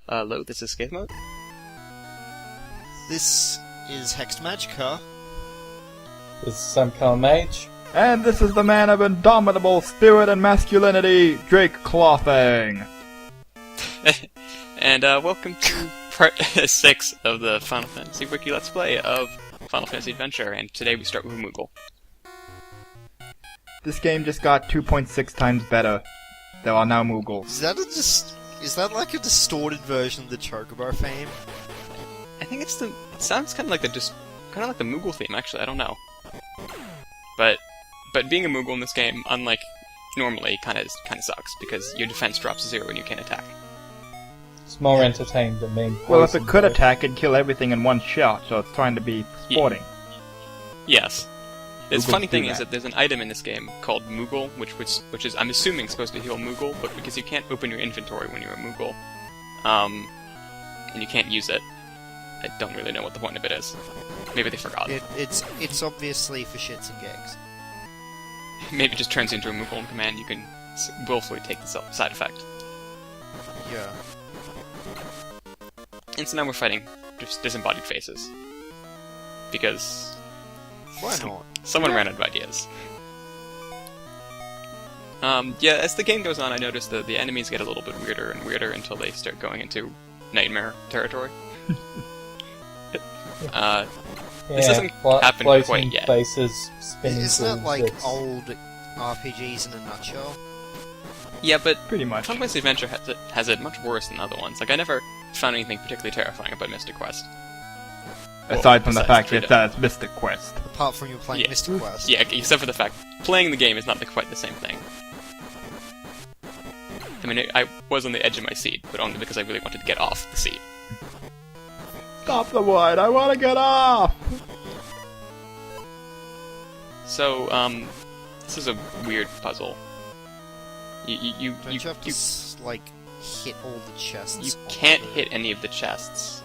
Hello, this is Escape Mode. This is Hexed Magica. This is Some Color Mage. And this is the man of indomitable spirit and masculinity, Drake Clothing. And welcome to part 6 of the Final Fantasy Wiki Let's Play of Final Fantasy Adventure, and today we start with Moogle. This game just got 2.6 times better. There are now Moogles. Is that like a distorted version of the Chocobo theme? I think it sounds kind of like the Moogle theme, actually, I don't know. But being a Moogle in this game, unlike normally, kind of sucks, because your defense drops to 0 and you can't attack. It's more entertaining than being Well, if it could attack, it'd kill everything in one shot, so it's trying to be sporting. Yes. The Moogles funny thing do is that there's an item in this game called Moogle, which is, I'm assuming, supposed to heal Moogle, but because you can't open your inventory when you're a Moogle, and you can't use it, I don't really know what the point of it is. Maybe they forgot. It's obviously for shits and gigs. Maybe it just turns you into a Moogle in command, you can willfully take the side effect. Yeah. And so now we're fighting just disembodied faces. Because... Why not? Someone ran out of ideas. Yeah, as the game goes on, I noticed that the enemies get a little bit weirder and weirder until they start going into nightmare territory. This doesn't happen quite yet. Faces, spinning Isn't that like bullshits. old RPGs in a nutshell? Yeah, but Pretty much. Final Fantasy Adventure has it much worse than other ones. Like, I never found anything particularly terrifying about Mystic Quest. Aside from the fact besides that it's Mystic Quest. Apart from you playing Mystic Quest. Yeah, except for the fact playing the game is not quite the same thing. I mean, I was on the edge of my seat, but only because I really wanted to get off the seat. Stop the wood! I want to get off! So, this is a weird puzzle. Don't you have to like hit all the chests? You can't hit any of the chests,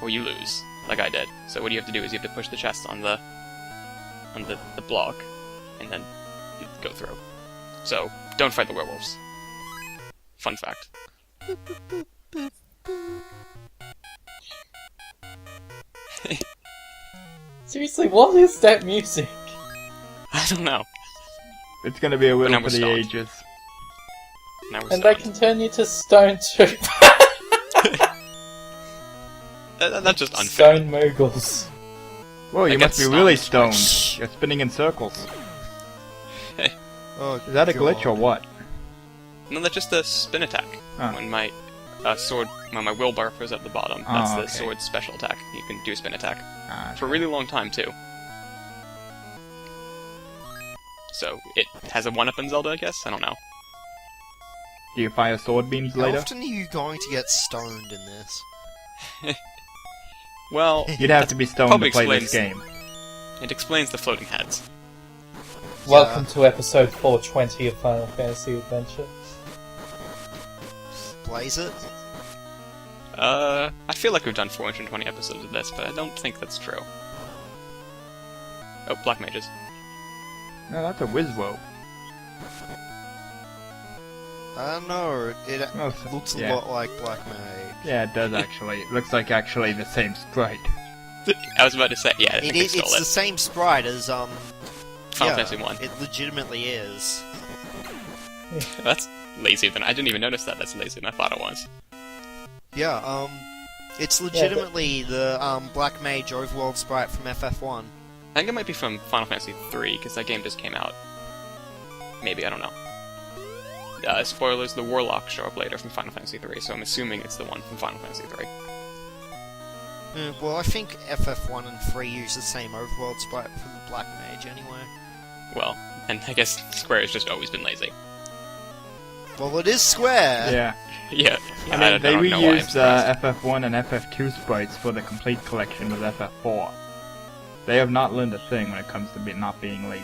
or you lose, like I did. So what you have to do is you have to push the chest on the block, and then you go through. So don't fight the werewolves. Fun fact. Seriously, what is that music? I don't know. It's gonna be a now whittle we're for the stoned. ages. Now we're And they stoned. can turn you to stone too. That's just unfair. Stone Moogles. Whoa, you I must get be really stoned. stoned. You're spinning in circles. Oh, Is that a glitch or what? No, that's just a spin attack. Ah. When my my will bar goes at the bottom, Oh, that's the okay. sword's special attack. You can do a spin attack. Ah, For a really long time, too. So, it has a 1-up in Zelda, I guess? I don't know. do you fire sword beams How later? often are you going to get stoned in this? Well, You'd have to be stoned probably to play this explains- game. it explains the floating heads. Welcome to episode 420 of Final Fantasy Adventure. Blaze it? I feel like we've done 420 episodes of this, but I don't think that's true. Oh, Black Mages. No, that's a Wizwo. I don't know. It Oh, looks a yeah. lot like Black Mage. Yeah, it does actually. It looks like actually the same sprite. I was about to say, yeah, I think they It's stole the it. same sprite as Final yeah, Fantasy 1. It legitimately is. That's lazy, then I didn't even notice that. That's lazier than I thought it was. Yeah, it's legitimately the Black Mage overworld sprite from FF1. I think it might be from Final Fantasy 3, because that game just came out. Maybe, I don't know. Spoilers, the Warlocks show up later from Final Fantasy 3, so I'm assuming it's the one from Final Fantasy 3. Well, I think FF1 and 3 use the same overworld sprite for the Black Mage anyway. Well, and I guess Square has just always been lazy. Well, it is Square! Yeah. Yeah, I mean, they don't know why I'm reused surprised. FF1 and FF2 sprites for the complete collection with FF4. They have not learned a thing when it comes to not being lazy.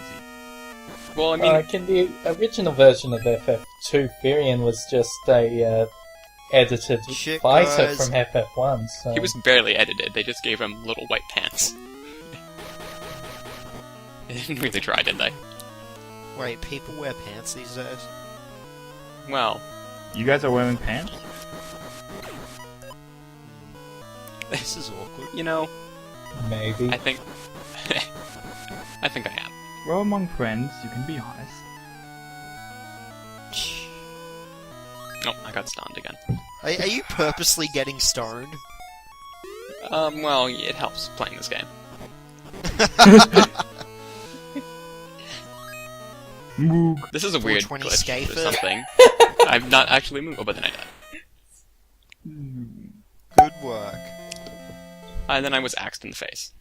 Well, I mean, Can the original version of FF2 Firion was just a edited Shit, fighter guys. from FF1, so... he was barely edited. They just gave him little white pants. They didn't really try, did they? Wait, people wear pants these days? Well, You guys are wearing pants? This is awkward. You know, Maybe. I think... I think I am. Well, among friends, you can be honest. Oh, I got stunned again. Are you purposely getting stoned? Well, it helps playing this game. Moog. This is a weird 420 glitch or scafer. something. I've not actually moved. Oh, but then I died. Good work. And then I was axed in the face.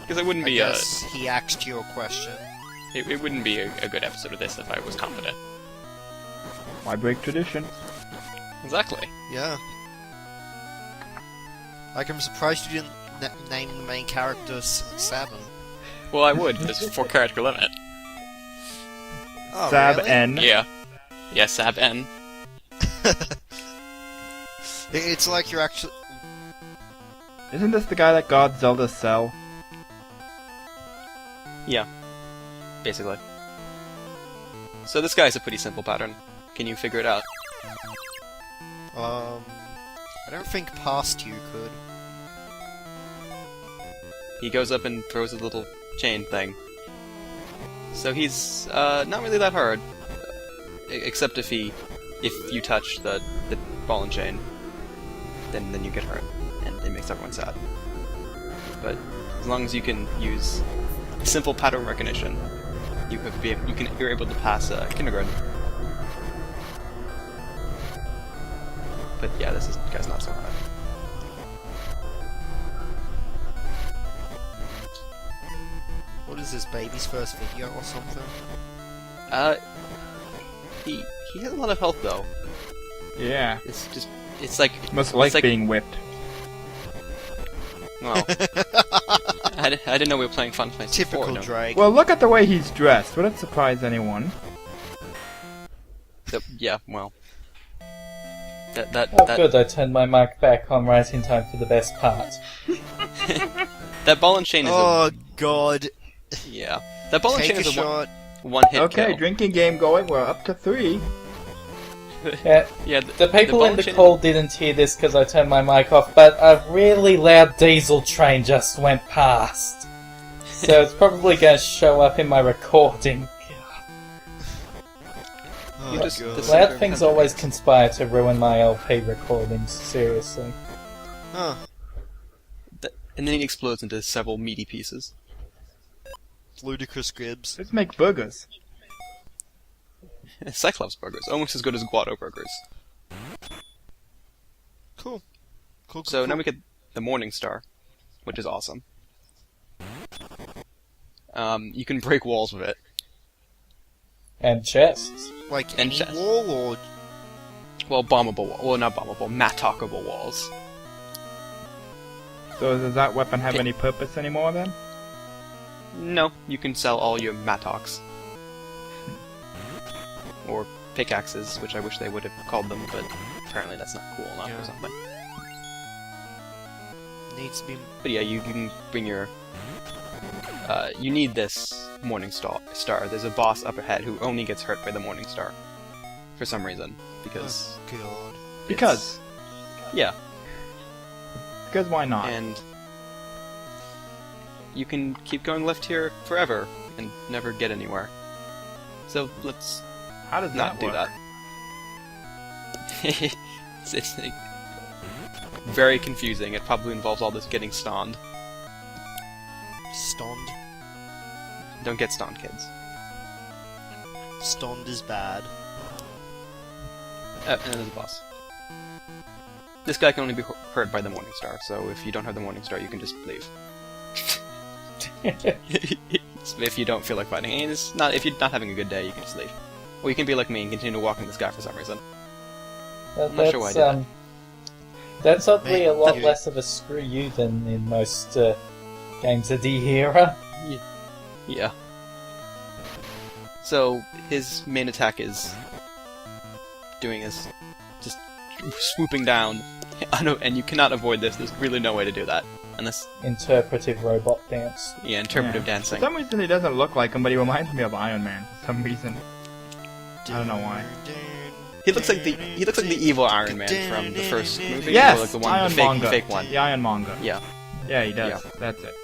Because it wouldn't I be guess he asked you a question. it wouldn't be a good episode of this if I was confident. Why break tradition? Exactly. Yeah. Like, I'm surprised you didn't name the main character Sabin. Well, I would. There's a 4-character limit. Oh, Sab really? N. Yeah. Yeah, Sab N. It's like you're actually... Isn't this the guy that got Zelda's cell? Yeah. Basically. So this guy's a pretty simple pattern. Can you figure it out? I don't think past you could. He goes up and throws a little chain thing. So he's not really that hard, except if you touch the ball and chain, then you get hurt, and it makes everyone sad. But as long as you can use simple pattern recognition, you're able to pass kindergarten. But yeah, this guy's not so hard. What is this, baby's first video or something? He has a lot of health though. Yeah. It's like Must like like- being whipped. well, I didn't know we were playing Fun Place. Typical no. Drake. Well, look at the way he's dressed. Would it surprise anyone? Yeah, well, that Oh, good, I turned my mic back on right in time for the best part. that ball and chain is Oh god. yeah. That ball and Take chain a is a shot. one hit Okay, kill. drinking game going. We're up to 3. Yeah, Yeah, the people ball in and the chain- call didn't hear this because I turned my mic off, but a really loud diesel train just went past. So it's probably going to show up in my recording. Oh, You just- god. this- Loud things always conspire to ruin my LP recordings, seriously. Huh. And then he explodes into several meaty pieces. Ludicrous Gribbs. Let's make burgers. Cyclops burgers, almost as good as Guado burgers. Cool. Cool, So cool. now we get the Morning Star, which is awesome. You can break walls with it. And chests. Like and any chest. wall or... Well, bombable, well not bombable, mattockable walls. So does that weapon have Okay. any purpose anymore then? No, you can sell all your mattocks. Or pickaxes, which I wish they would have called them, but apparently that's not cool enough Yeah. or something. Needs to be... But yeah, you can bring your... you need this Morning Star. There's a boss up ahead who only gets hurt by the Morning Star. For some reason. Because... Oh, god. Because. Yeah, Because why not? and... You can keep going left here forever, and never get anywhere. So, let's How does not that do work? that. it's like, very confusing. It probably involves all this getting stoned. Stoned. Don't get stoned, kids. Stoned is bad. And then there's a boss. This guy can only be hurt by the Morning Star, so if you don't have the Morning Star, you can just leave. If you don't feel like fighting, and it's not, if you're not having a good day, you can just leave. Or you can be like me and continue to walk in this guy for some reason. I'm not sure why I did that. That's oddly a lot you- less of a screw you than in most games of the era. Yeah. So, his main attack is doing is just swooping down, and you cannot avoid this. There's really no way to do that. Unless, Interpretive robot dance. yeah, interpretive Yeah. dancing. For some reason he doesn't look like him, but he reminds me of Iron Man. For some reason. I don't know why. He looks like the evil Iron Man from the first movie. Yes, or like the one, Iron the fake, Manga. fake one. The Iron Manga. Yeah. Yeah, he does. Yeah. That's it.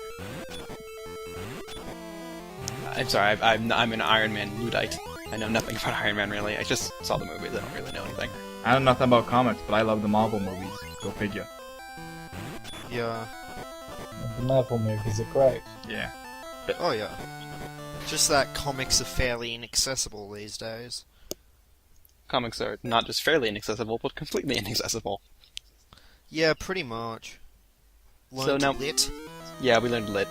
I'm sorry, I'm an Iron Man Luddite. I know nothing about Iron Man really. I just saw the movies. I don't really know anything. I know nothing about comics, but I love the Marvel movies. Go figure. Yeah. The Marvel movies are great. Yeah. Oh yeah. Just that comics are fairly inaccessible these days. Comics are not just fairly inaccessible, but completely inaccessible. Yeah, pretty much. So Learned now- lit. Yeah, we learned lit.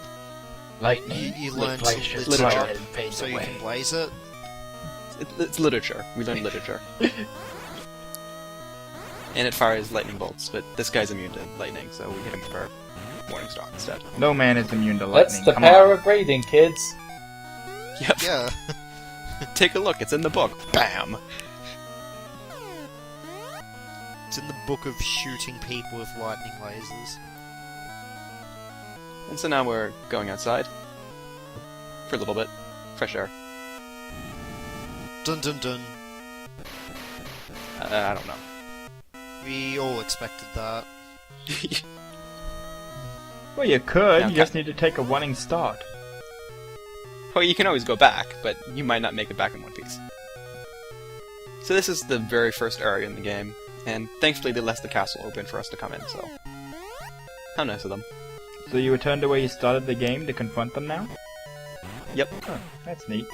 Lightning, You lit learn to glaciers, lit literature. fire and fade So you away. can blaze it. It's literature. We learned literature. And it fires lightning bolts, but this guy's immune to lightning, so we hit him for Morning Star instead. No man is immune to lightning. That's the Come power on. of reading, kids. Yep. Yeah. Take a look. It's in the book. Bam. It's in the book of shooting people with lightning lasers. And so now we're going outside for a little bit. Fresh air. Dun dun dun. I don't know. We all expected that. Well, you could. Now, You just need to take a running start. Well, you can always go back, but you might not make it back in one piece. So this is the very first area in the game, and thankfully they left the castle open for us to come in, so... How nice of them. So you returned to where you started the game to confront them now? Yep. Huh, that's neat.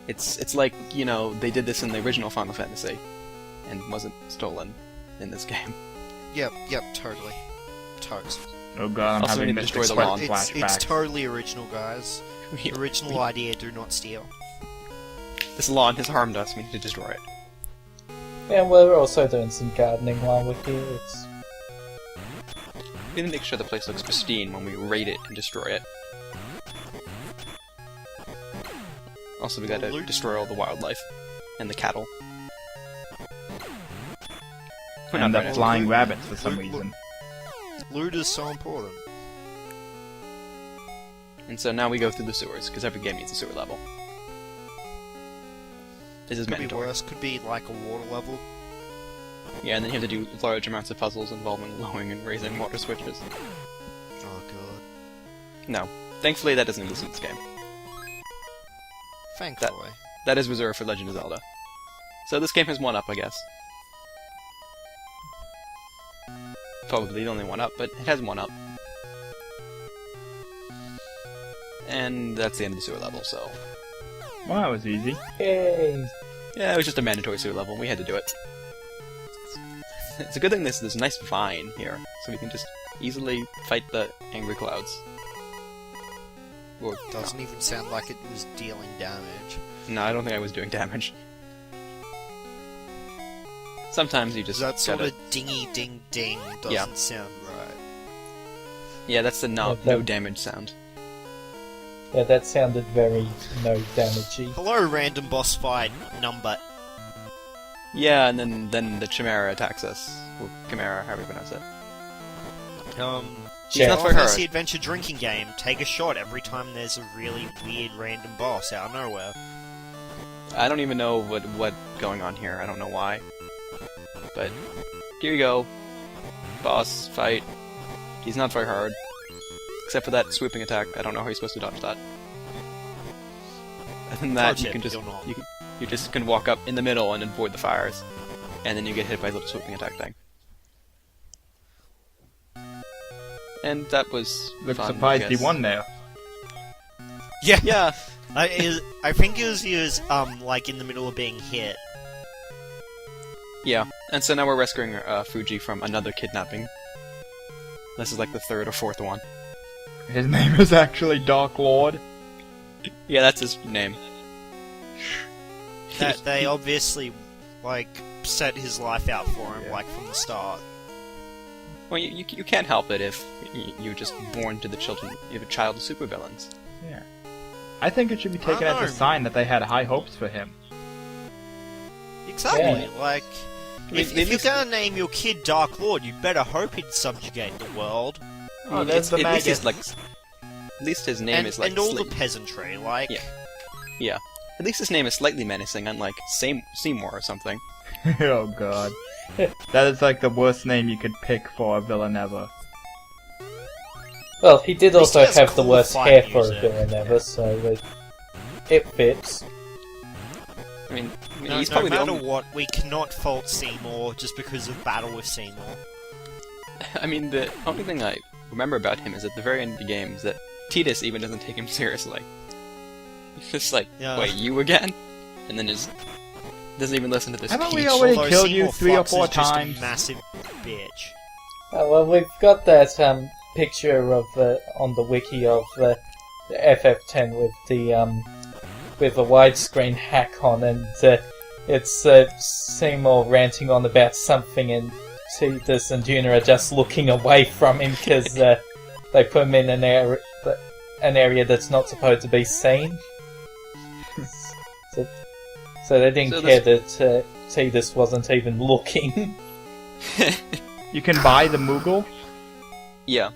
It's like, you know, they did this in the original Final Fantasy, and wasn't stolen in this game. Yep, totally. Totes. Oh god, I'm Also, we having need to Mystic destroy the lawn. Quest It's flashbacks. totally original, guys. Original idea, do not steal. This lawn has harmed us, we need to destroy it. And we're also doing some gardening while we're here. It's We need to make sure the place looks pristine when we raid it and destroy it. Also, we gotta destroy all the wildlife. And the cattle. We're And not the very flying Loot- rabbits for some loot- reason. Loot is so important. And so now we go through the sewers, because every game needs a sewer level. This is Could be mandatory. worse, could be like a water level. Yeah, and then you have to do large amounts of puzzles involving lowering and raising water switches. Oh god. No. Thankfully, that doesn't exist in this game. Thankfully. That is reserved for Legend of Zelda. So this game has one up, I guess. Probably the only one up, but it has one up. And that's the end of the sewer level, so... Well, that was easy. yay! Yeah, it was just a mandatory sewer level, we had to do it. It's a good thing there's this nice vine here, so we can just easily fight the angry clouds. Or, Doesn't even sound like it was dealing damage. no, I don't think I was doing damage. Sometimes you just That sort gotta... of dingy ding ding doesn't Yeah. sound right. Yeah, that's the no Yeah, that- damage sound. Yeah, that sounded very no damagey. Hello, random boss fight number. Yeah, and then the Chimera attacks us. Or Chimera, however you pronounce it. He's not Final for her. Fantasy Adventure drinking game. Take a shot every time there's a really weird random boss out of nowhere. I don't even know what going on here. I don't know why. But here you go. Boss fight. He's not very hard. Except for that swooping attack. I don't know how you're supposed to dodge that. Other than that, Dodge you it, can just you're not. you just can walk up in the middle and avoid the fires. And then you get hit by a little swooping attack thing. And that was Look fun, I surprised he guess. won there. Yeah, Yeah, I think he was like in the middle of being hit. yeah. And so now we're rescuing Fuji from another kidnapping. This is like the third or fourth one. His name is actually Dark Lord. Yeah, that's his name. That they obviously like set his life out for him Yeah. like from the start. Well, you can't help it if you're just born to the children. You have a child of supervillains. Yeah. I think it should be taken I as a know. sign that they had high hopes for him. Exactly. Yeah. Like, mean, if they you're least- gonna name your kid Dark Lord, you better hope he'd subjugate the world. Oh, there's the at least maggot. at least his name And, is like and all Slade. the peasantry, like. Yeah. At least his name is slightly menacing, unlike Seymour or something. Oh god. That is like the worst name you could pick for a villain ever. Well, he did least also he has have the cool worst fight hair for a music. villain ever, so it fits. I mean, No, he's no probably the matter only... what, we cannot fault Seymour just because of Battle with Seymour. I mean, the only thing I remember about him is at the very end of the game is that Tidus even doesn't take him seriously. He's just like, Yeah. wait, you again? And then just doesn't even listen to this Haven't we speech. already Although killed you Seymour 3 or Flux 4 is just times? a massive bitch. Well, we've got that picture of on the wiki of the FF10 with the widescreen hack on, and it's Seymour ranting on about something, and Tidus and Juna are just looking away from him because they put him in an area that's not supposed to be seen. So they didn't care that Tidus wasn't even looking. You can buy the Moogle? Yeah,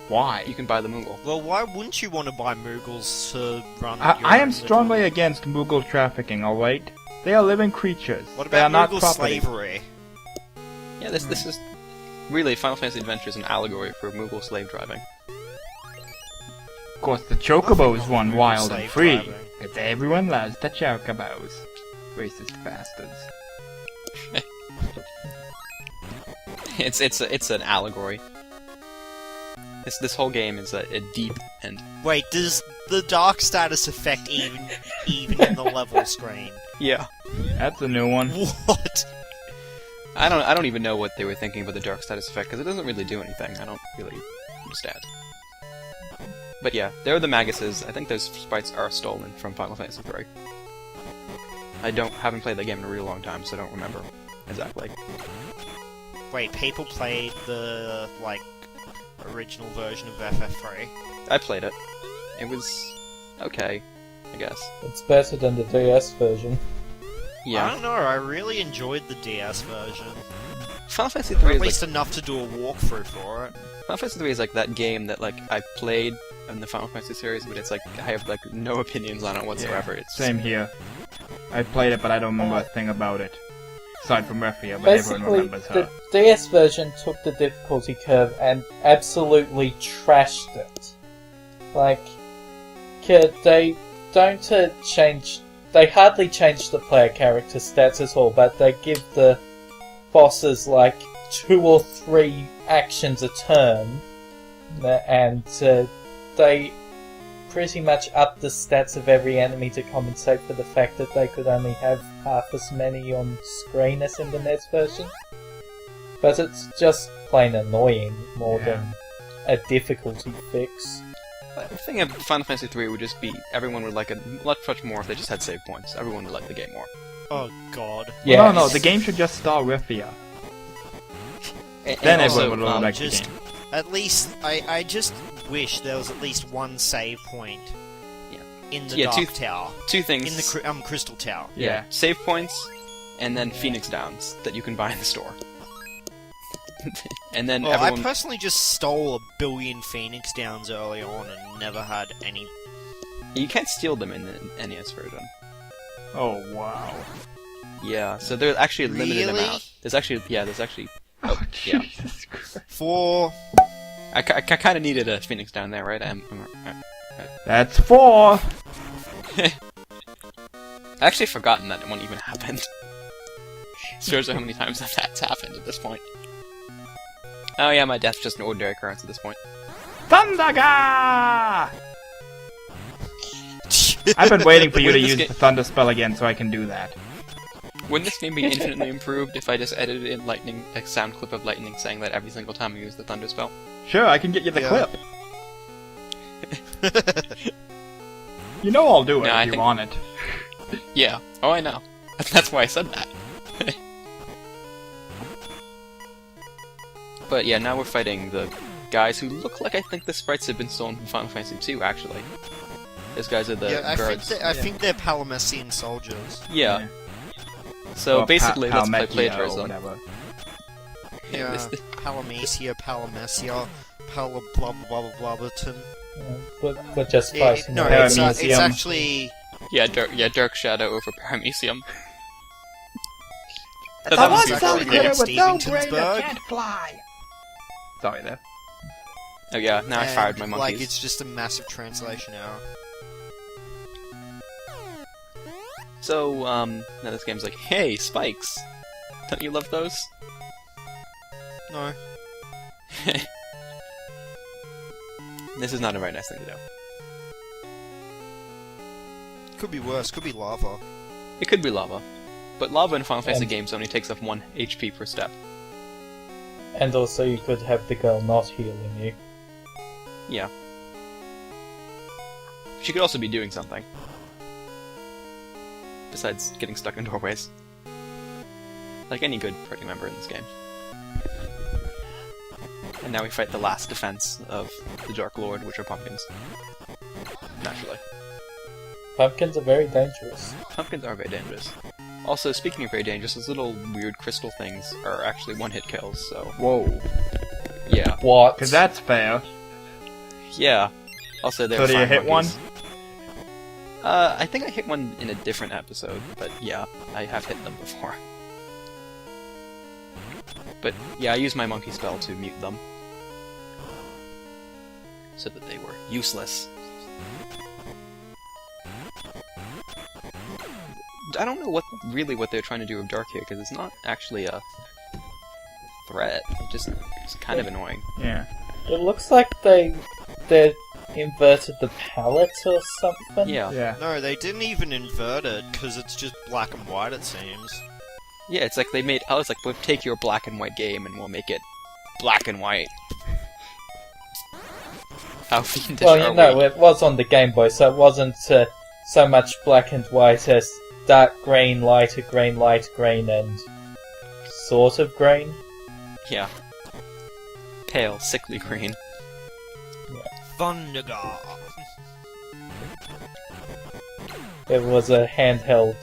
Why? you can buy the Moogle. Well, why wouldn't you want to buy Moogles to run? your I am own strongly little- against Moogle trafficking, alright? They are living creatures. What They are about not Moogle property. slavery? Yeah, this is really Final Fantasy Adventure is an allegory for Moogle slave driving. Of course, the Chocobos Nothing run on Moogle wild and slave free. driving. Because everyone loves the Chocobos. Racist bastards. It's an allegory. This whole game is a deep and Wait, does the dark status affect even in the level screen? yeah. That's a new one. What? I don't even know what they were thinking about the dark status effect because it doesn't really do anything. I don't really understand. But yeah, there are the Maguses. I think those sprites are stolen from Final Fantasy III. I haven't played that game in a really long time, so I don't remember exactly. Wait, people played the original version of FF3. I played it. It was okay, I guess. It's better than the DS version. I Yeah. don't know. I really enjoyed the DS version. Final Fantasy Or III at is least like enough to do a walkthrough for it. Final Fantasy III is like that game that I played in the Final Fantasy series, but it's like I have no opinions on it whatsoever. It's Same here. I played it, but I don't remember a thing about it. Aside from Refia, but everyone Basically, remembers her. the DS version took the difficulty curve and absolutely trashed it. They don't change. They hardly change the player character stats at all, but they give the bosses 2 or 3 actions a turn, and they pretty much up the stats of every enemy to compensate for the fact that they could only have half as many on screen as in the NES version. But it's just plain annoying more than a difficulty fix. The thing of Final Fantasy III would just be everyone would like it much more if they just had save points. Everyone would like the game more. Oh god. Yeah. No, the game should just star Refia. Then And everyone also, would like the just- game. At least, I just wish there was at least one save point Yeah. in the Yeah, Dark Tower. two things. In the Crystal Tower. Yeah, save points, and then Phoenix Downs that you can buy in the store. And then Well, everyone. I personally just stole 1 billion Phoenix Downs early on and never had any. You can't steal them in the NES version. Oh, wow. Yeah, so there's actually a limited Really? amount. There's actually. Oh, yeah. Jesus Christ. For I kind of needed a Phoenix down there, right? That's 4! I actually forgotten that one even happened. Shows you how many times that's happened at this point. Oh yeah, my death's just an ordinary occurrence at this point. Thundaga! I've been waiting for you to Wouldn't this use get- the Thunder spell again so I can do that. Wouldn't this game be infinitely improved if I just edited in lightning, a sound clip of lightning saying that every single time I use the thunder spell? Sure, I can get you the Yeah. clip. You know I'll do it No, I if you think- want it. Yeah. Oh, I know. That's why I said that. But yeah, now we're fighting the guys who look like I think the sprites have been stolen from Final Fantasy II, actually. Those guys are the guards. I think they're Palamessian soldiers. Yeah. So Or basically, let's play Palmetia or plagiarism. whatever. Yeah, This- Palamesia, Palamessia, blah blah blah blah Blubberton. We're just fighting. No, the it's museum. actually... Yeah, Dark Shadow over Paramuseum. I That was was actually good at Stevensonsburg. can't fly. Sorry there. Oh yeah, now I and, fired my monkeys. Like, it's just a massive translation error. So, now this game's like, hey, spikes! Don't you love those? No. This is not a very nice thing to do. Could be worse, could be lava. It could be lava. But lava in Final Fantasy And- games only takes up 1 HP per step. And also, you could have the girl not healing you. Yeah. She could also be doing something. Besides getting stuck in doorways. Like any good party member in this game. And now we fight the last defense of the Dark Lord, which are pumpkins. Naturally. Pumpkins are very dangerous. Pumpkins are very dangerous. Also, speaking of very dangerous, those little weird crystal things are actually one-hit kills, so... Whoa. Yeah. What? Because that's fair. Yeah. Also, they're So do you fire hit one? monkeys. I think I hit one in a different episode, but yeah, I have hit them before. But yeah, I used my monkey spell to mute them. So that they were useless. I don't know what they're trying to do with Dark here, because it's not actually a threat. It's kind of annoying. Yeah. It looks like they inverted the palette or something. Yeah. Yeah. No, they didn't even invert it, because it's just black and white, it seems. Yeah, it's like they made... I was like, we'll take your black and white game and we'll make it black and white. How fiendish Well, are you know, we? it was on the Game Boy, so it wasn't so much black and white as dark green, lighter green, light green, and sort of green. Yeah. Pale, sickly green. Thundergar! It was a handheld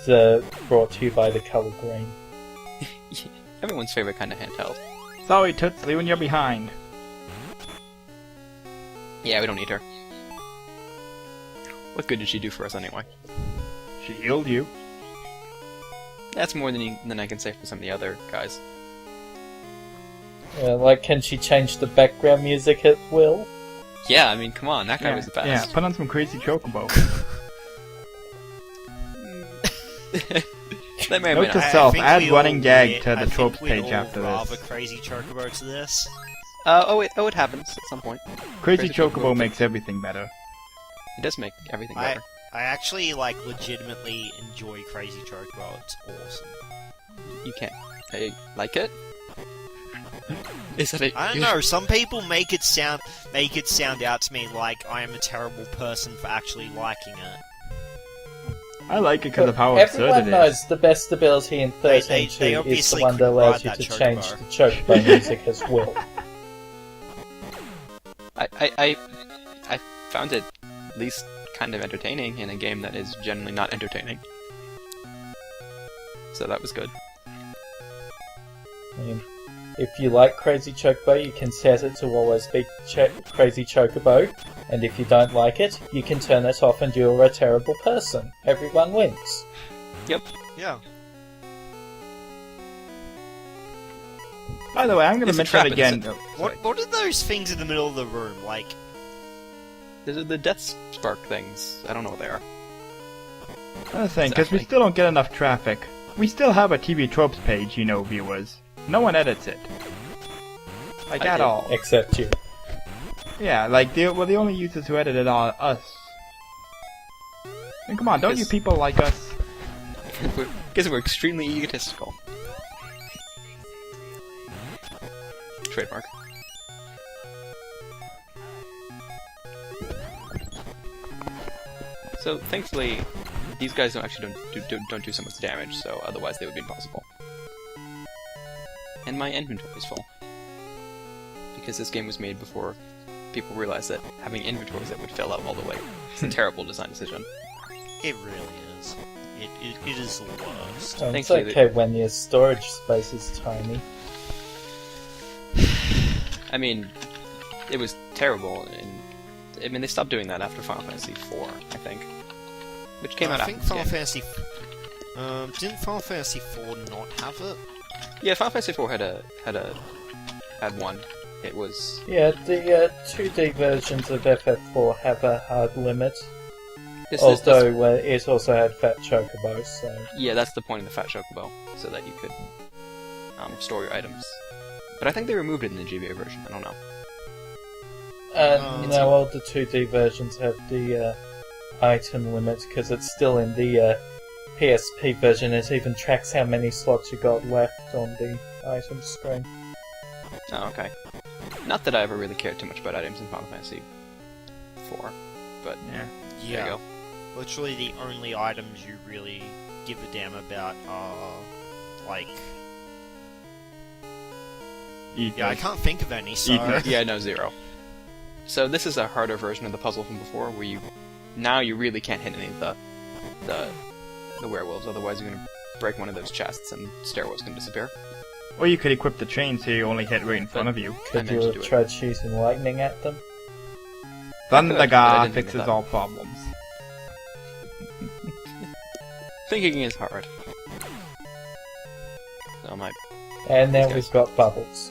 brought to you by the color green. Everyone's favorite kind of handheld. Sorry, Toots, leaving you behind. Yeah, we don't need her. What good did she do for us anyway? She healed you. That's more than I can say for some of the other guys. Like, can she change the background music at will? Yeah, I mean, come on, that guy was the best. Yeah, put on some crazy chocobo. That may have Note been to a- self, think add we running all- gag to I the think tropes we'd page all after rather this. Crazy Chocobo to this. it happens at some point. Crazy Crazy chocobo Chocobo. makes everything better. It does make everything I better. actually, like, legitimately enjoy Crazy Chocobo. It's awesome. You can't. I like it? Is that a... I don't know, some people make it sound out to me like I am a terrible person for actually liking it. I like it because of how Everyone absurd it knows is. the best ability in They 13.2 is the obviously one that could allows ride you that to change chocobo. the chocobo music as well. I found it at least kind of entertaining in a game that is generally not entertaining. So that was good. I mean, if you like Crazy Chocobo, you can set it to always be Crazy Chocobo, and if you don't like it, you can turn it off and you're a terrible person. Everyone wins. Yeah. By the way, I'm going It's to a mention trap, it again. isn't What are those things in the middle of the room? Like, Those are the Death Spark things. I don't know what they are. Another thing, because we Exactly. still don't get enough traffic. We still have a TV tropes page, you know, viewers. No one edits it. Like I at did. all. Except you. Yeah, like the only users who edit it are us. And come on, don't you Because- people like us? Because we're extremely egotistical. Trademark. So thankfully, these guys don't do so much damage. So otherwise, they would be impossible. And my inventory is full because this game was made before people realized that having inventories that would fill up all the way is a terrible design decision. it really is. It is the worst. It's Thankfully, okay when your storage space is tiny. I mean, it was terrible in I mean, they stopped doing that after Final Fantasy IV, I think. Which came out I think after Final the game. Fantasy. Didn't Final Fantasy IV not have it? Yeah, Final Fantasy IV had one. It was... Yeah, the 2D versions of FF4 have a hard limit. This, Although it also had Fat Chocobos, so... yeah, that's the point of the Fat Chocobo, so that you could store your items. But I think they removed it in the GBA version, I don't know. No, all the 2D versions have the item limit, because it's still in the PSP version. It even tracks how many slots you got left on the item screen. Oh, okay. Not that I ever really cared too much about items in Final Fantasy IV, but Yeah. there you go. Literally the only items you really give a damn about are, like... Ethos. Yeah, I can't think of any, so... Ethos. Yeah, no, 0. So this is a harder version of the puzzle from before, where you really can't hit any of the werewolves, otherwise you're gonna break one of those chests and stairwell's gonna disappear. Or you could equip the chain so you only hit right in front of you. I Could meant to you do it. try shooting lightning at them? Thunder but I God didn't think of fixes that. all problems. Thinking is hard. So my And now These we've got bubbles.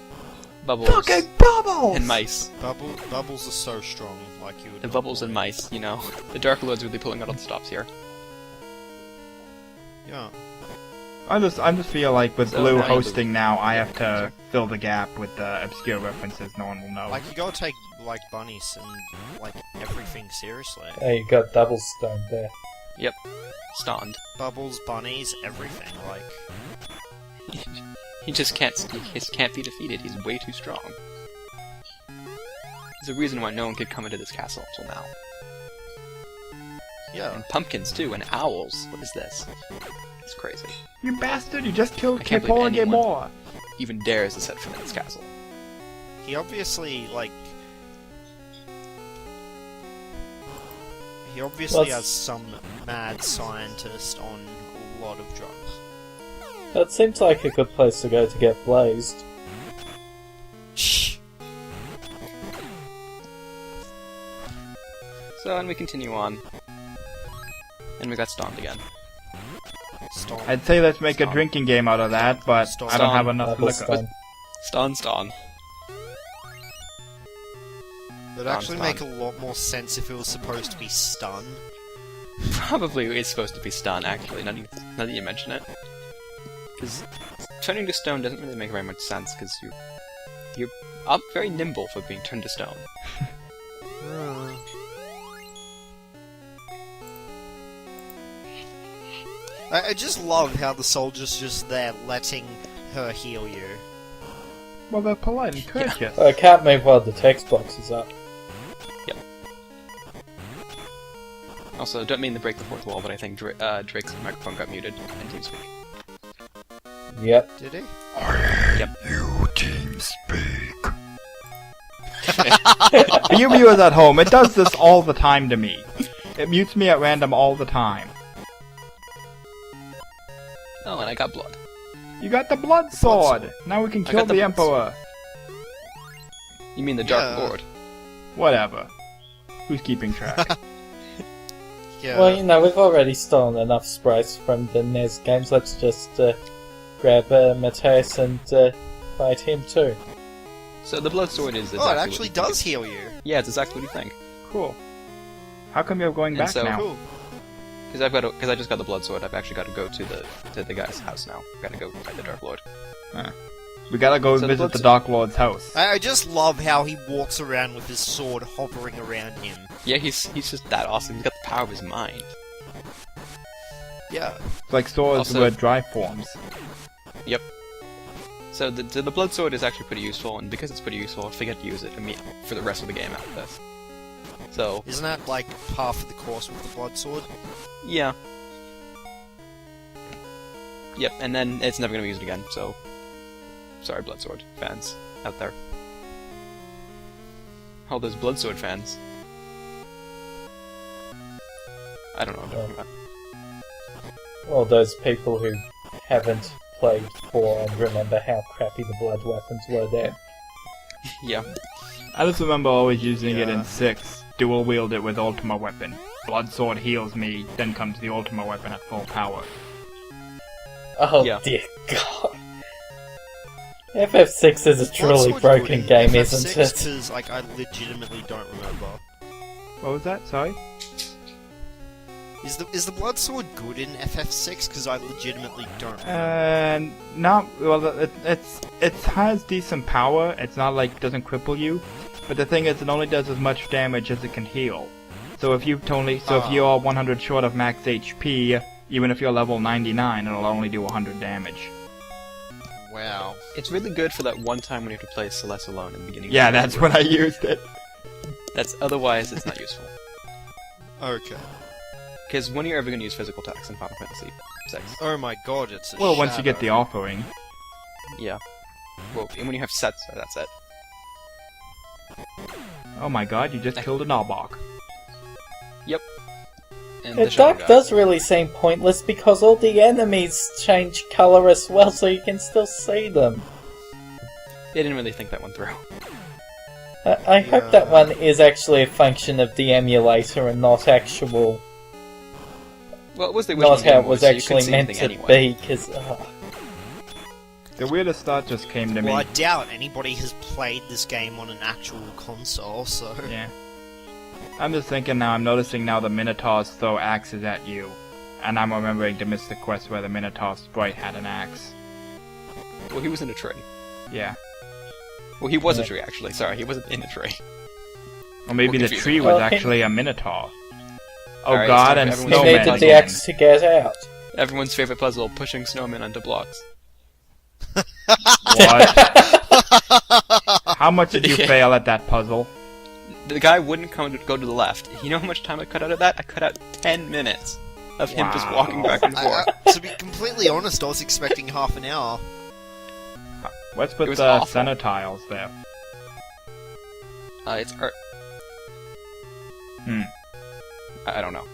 bubbles bubbles! and mice. Bubbles are so strong, like you would... The bubbles and mice, you know. The Dark Lord's really pulling out all the stops here. Yeah. I just feel like with So Blue now you hosting now, I have to Sorry. fill the gap with obscure references no one will know. Like, you gotta take, like, bunnies and, like, everything seriously. You got double stone there. Yep. Stunned. Bubbles, bunnies, everything, like... He just can't be defeated. He's way too strong. There's a reason why no one could come into this castle until now. Yeah. And pumpkins too, and owls. What is this? It's crazy. You bastard, you just killed I can't believe Kepola anyone- Gamora! Even dares to set foot in this castle. He obviously, like... He obviously What's- has some mad scientist on a lot of drugs. That seems like a good place to go to get blazed. Shh. So, and we continue on. And we got stomped again. Stop. I'd say let's make Stop. a drinking game out of that, but Stop. I don't have Stop. enough Double liquor. stone. Ston. It'd actually make a lot more sense if it was supposed to be stun. Probably it's supposed to be stun, actually, now that you mention it. Because turning to stone doesn't really make very much sense, because you're up very nimble for being turned to stone. I just love how the soldier's just there letting her heal you. Well, they're polite and courteous. I can't move while the text box is up. Also, don't mean to break the fourth wall, but I think Drake's microphone got muted in TeamSpeak. Yep. Did he? You team speak. For you viewers at home, it does this all the time to me. It mutes me at random all the time. Oh, and I got blood. You got the blood sword! sword. Now we can I kill got the the blood Emperor. You mean the Dark Yeah. Lord? Whatever. Who's keeping track? Yeah. Well, you know, we've already stolen enough sprites from the NES games. Let's just grab Mateus and fight him too. So the blood sword is exactly Oh, it what actually you think does heal you. Yeah, it's exactly what you think. Cool. How come you're going And back so- now? Cool. Because I just got the blood sword, I've actually got to go to the guy's house now. I've got to go fight the Dark Lord. We gotta go So the visit blood the sword- Dark Lord's house. I just love how he walks around with his sword hovering around him. Yeah, he's just that awesome. He's got the power of his mind. Yeah. It's like swords Also- with dry forms. Yep. So the blood sword is actually pretty useful, and because it's pretty useful, I forget to use it for the rest of the game after this. So Isn't that like half of the course with the blood sword? yeah. Yep, and then it's never gonna be used again. So sorry, blood sword fans out there. All those blood sword fans. I don't know what I'm talking about. All those people who haven't played 4 and remember how crappy the blood weapons were there. Yeah. I just remember always using it in Yeah. 6. dual wield it with Ultima Weapon. Blood Sword heals me, then comes the Ultima Weapon at full power. Oh Yeah. dear God. FF6 is a truly broken game, isn't it? Because like I legitimately don't remember. What was that? Sorry? Is the blood sword good in FF6? Because I legitimately don't remember. Not well. It has decent power. It's not like it doesn't cripple you, but the thing is, it only does as much damage as it can heal. So if you're 100 short of max HP, even if you're level 99, it'll only do 100 damage. Wow. It's really good for that one time when you have to play Celeste alone in the beginning. Yeah, of the that's game. when I used it. Otherwise, it's not useful. Okay. Because when are you ever going to use physical attacks in Final Fantasy VI? Oh my god, it's a Well, once you get the shadow. offering. Yeah. Well, and when you have sets, that's it. Oh my god, you just killed an Arbok. Yep. And The Shadow dark God. does really seem pointless because all the enemies change colour as well, so you can still see them. They didn't really think that one through. I hope that one is actually a function of the emulator and not actual... Well, it was the original Not how Game it Boy, was so you actually couldn't see meant anything to anyway. be, because... The weirdest thought just came to me. Well, I doubt anybody has played this game on an actual console, so... Yeah. I'm just thinking now, I'm noticing now the Minotaurs throw axes at you. And I'm remembering the Mystic Quest where the Minotaur sprite had an axe. Well, he was in a tree. Yeah. Well, he was a Yeah. tree, actually. Sorry, he wasn't in a tree. Or maybe Well, the confusing. tree was Well, actually a Minotaur. Oh Alright, god, it's and time for He everyone's snowmen needed the puzzle. axe to get out. Everyone's favorite puzzle, pushing snowmen onto blocks. What? How much did you Yeah. fail at that puzzle? The guy wouldn't go to the left. You know how much time I cut out of that? I cut out 10 minutes of him just walking back and forth. To be completely honest, I was expecting half an hour. Let's It put was the awful. center tiles there. It's art. Hmm. I don't know.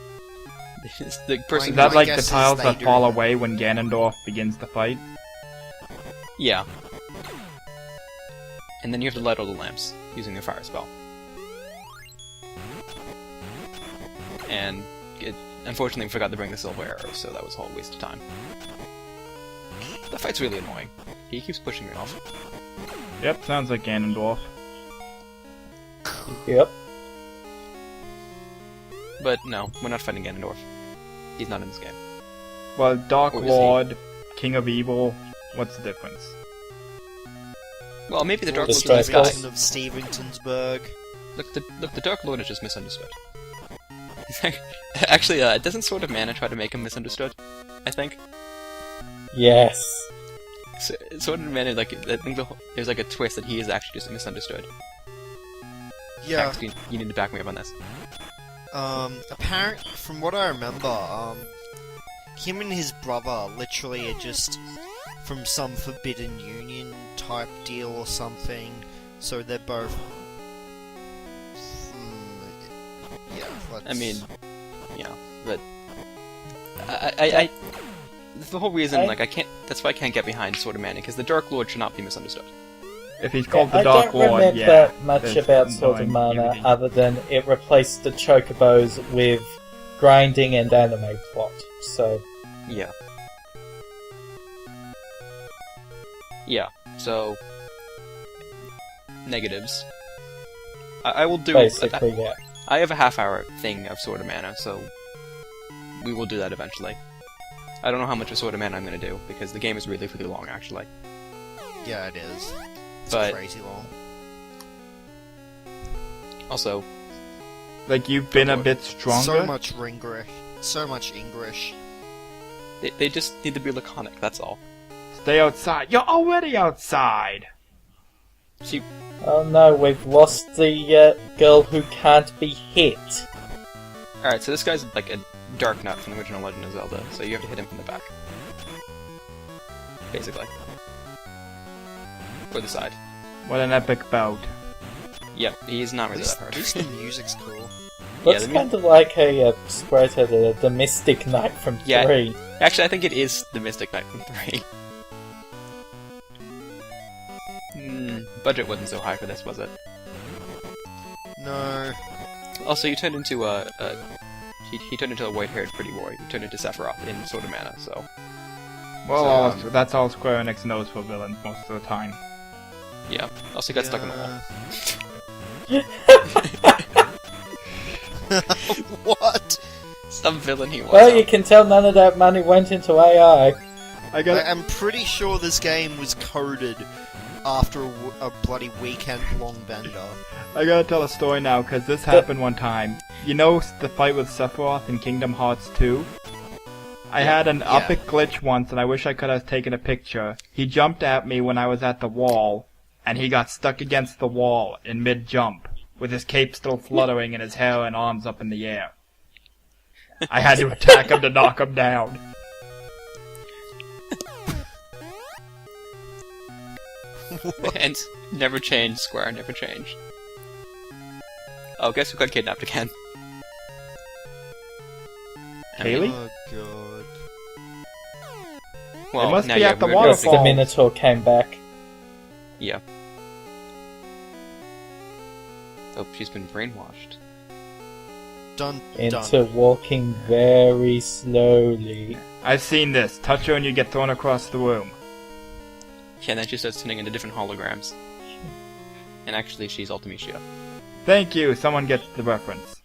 The person Is that My like guess the is tiles they that do. fall away when Ganondorf begins the fight? Yeah. And then you have to light all the lamps using a fire spell. And unfortunately, we forgot to bring the silver arrows, so that was a whole waste of time. The fight's really annoying. He keeps pushing me off. Yep, sounds like Ganondorf. Yep. But no, we're not fighting Ganondorf. He's not in this game. Well, Dark Or is he? Lord, King of Evil, what's the difference? Well, maybe the Dark The Lord's in the Strike sky. Force. Of Stevensonsburg. Look, the Dark Lord is just misunderstood. Actually, doesn't Sword of Mana try to make him misunderstood? I think. Yes. Sword of Mana, like, I think there's like a twist that he is actually just misunderstood. Yeah. Max, you need to back me up on this. From what I remember, him and his brother literally are just from some Forbidden Union type deal or something, so they're both... yeah, let's... I mean, yeah, but I the whole reason, like, I can't. That's why I can't get behind Sword of Mana, because the Dark Lord should not be misunderstood. If he's called I the Dark don't Lord, remember yeah. much there's about Sword of no Mana unity. other than it replaced the chocobos with grinding and anime plot. So Yeah. Yeah. So negatives. I will do. basically, yeah. I have a half-hour thing of Sword of Mana, so we will do that eventually. I don't know how much of Sword of Mana I'm going to do, because the game is really, really long, actually. Yeah, it is. It's But- crazy long. Also, Like, you've been a bit stronger? So much English. So much English. they just need to be laconic, that's all. Stay outside. You're already outside! See, Oh no, we've lost the girl who can't be hit. alright, so this guy's like a Dark Knight from the original Legend of Zelda, so you have to hit him from the back. Basically. Or the side. What an epic bout. Yep, he's not At really least, that at hard. least the music's cool. Looks the kind of like a sprite of the Mystic Knight from Yeah. 3. Actually, I think it is the Mystic Knight from 3. Budget wasn't so high for this, was it? No. Also, you turned into he turned into a white-haired pretty boy. He turned into Sephiroth in Sword of Mana, so... Well, So, that's all Square Enix knows for villains most of the time. Yeah. Also, he got stuck in the wall. What? Some villain he was. Well, you can tell none of that money went into AI. I'm pretty sure this game was coded after a bloody weekend-long bender. I gotta tell a story now, because this happened one time. You know the fight with Sephiroth in Kingdom Hearts 2? I had an epic glitch once, and I wish I could have taken a picture. He jumped at me when I was at the wall, and he got stuck against the wall in mid-jump, with his cape still fluttering and his hair and arms up in the air. I had to attack him to knock him down. And never changed, Square, never changed. Oh, guess who got kidnapped again? Haley? Oh god. Well, It must now, be yeah, at the we were Yes, the waterfall. Minotaur came back. Yeah. Oh, she's been brainwashed. Dun Into dun. walking very slowly. I've seen this. Touch her and you get thrown across the room. Yeah, and then she starts turning into different holograms. And actually, she's Ultimecia. Thank you, someone gets the reference.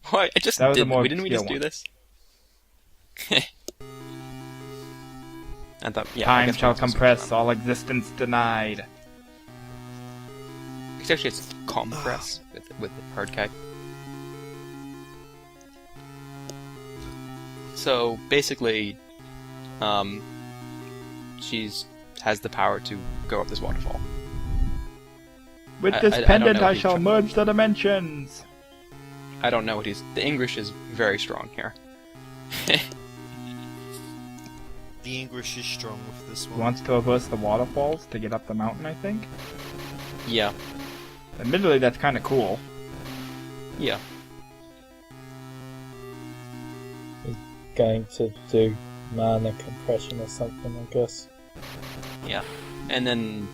What? I just That was a did. more Didn't we just obscure do this? I thought, yeah. I Time guess shall we're supposed to compress, run. all existence denied. Actually, it's compress with the hard K. So basically, she's has the power to go up this waterfall. With I- this I don't pendant know I if you shall tr- merge the dimensions! I don't know what he's. The English is very strong here. The English is strong with this He one. wants to reverse the waterfalls to get up the mountain, I think. Yeah, Admittedly, that's kind of cool. yeah. Going to do mana compression or something, I guess. And then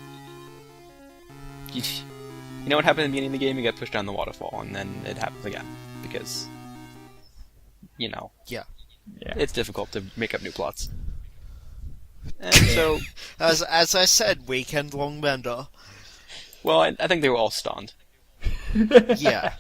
you know what happened at the beginning of the game? You got pushed down the waterfall, and then it happens again because Yeah. Yeah. it's difficult to make up new plots. And so, As I said, weekend-long bender. well, I think they were all stunned. Yeah.